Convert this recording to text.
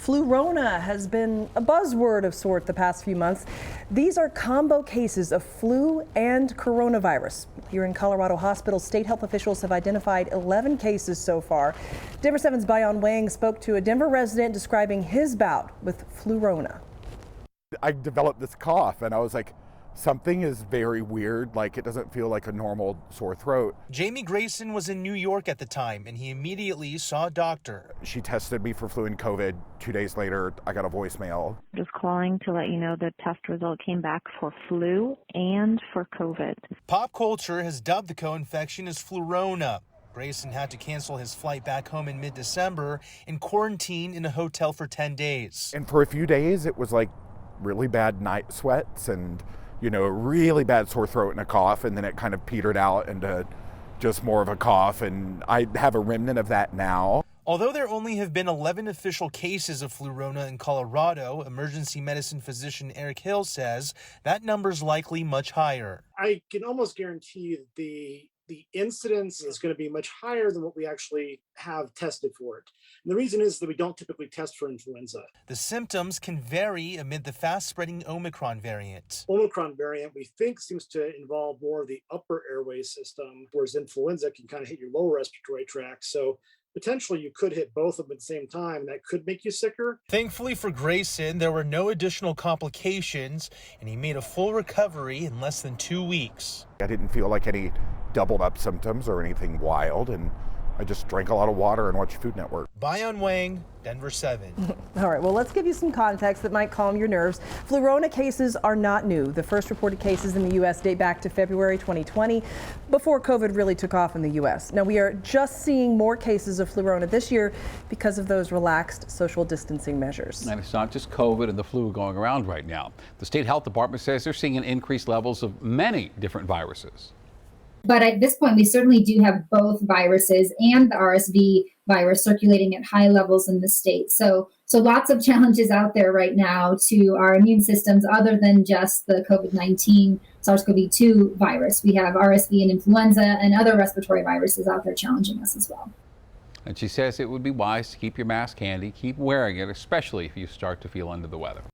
FLURONA has been a buzzword of sorts the past few months. These are combo cases of flu and coronavirus. Here in Colorado hospitals, state health officials have identified 11 cases so far. Denver 7's Bayon Wang spoke to a Denver resident describing his bout with FLURONA. I developed this cough and I was like, something is very weird, like it doesn't feel like a normal sore throat. Jamie Grayson was in New York at the time and he immediately saw a doctor. She tested me for flu and COVID. 2 days later, I got a voicemail. Just calling to let you know the test result came back for flu and for COVID. Pop culture has dubbed the co-infection as FLURONA. Grayson had to cancel his flight back home in mid-December and quarantine in a hotel for 10 days. And for a few days, it was like really bad night sweats and a really bad sore throat and a cough, and then it kind of petered out into just more of a cough, and I have a remnant of that now. Although there only have been 11 official cases of FLURONA in Colorado, emergency medicine physician Eric Hill says that number's likely much higher. I can almost guarantee that the incidence is going to be much higher than what we actually have tested for it. And the reason is that we don't typically test for influenza. The symptoms can vary amid the fast-spreading Omicron variant. Omicron variant, we think, seems to involve more of the upper airway system, whereas influenza can kind of hit your lower respiratory tract. So potentially you could hit both of them at the same time, and that could make you sicker. Thankfully for Grayson, there were no additional complications, and he made a full recovery in less than 2 weeks. I didn't feel like any doubled up symptoms or anything wild, and I just drank a lot of water and watched Food Network. Bayon Wang, Denver 7. All right, well, let's give you some context that might calm your nerves. FLURONA cases are not new. The first reported cases in the U.S. date back to February 2020, before COVID really took off in the U.S. Now, we are just seeing more cases of FLURONA this year because of those relaxed social distancing measures. And it's not just COVID and the flu going around right now. The state health department says they're seeing increased levels of many different viruses. But at this point, we certainly do have both viruses and the RSV virus circulating at high levels in the state. So lots of challenges out there right now to our immune systems other than just the COVID-19 SARS-CoV-2 virus. We have RSV and influenza and other respiratory viruses out there challenging us as well. And she says it would be wise to keep your mask handy, keep wearing it, especially if you start to feel under the weather.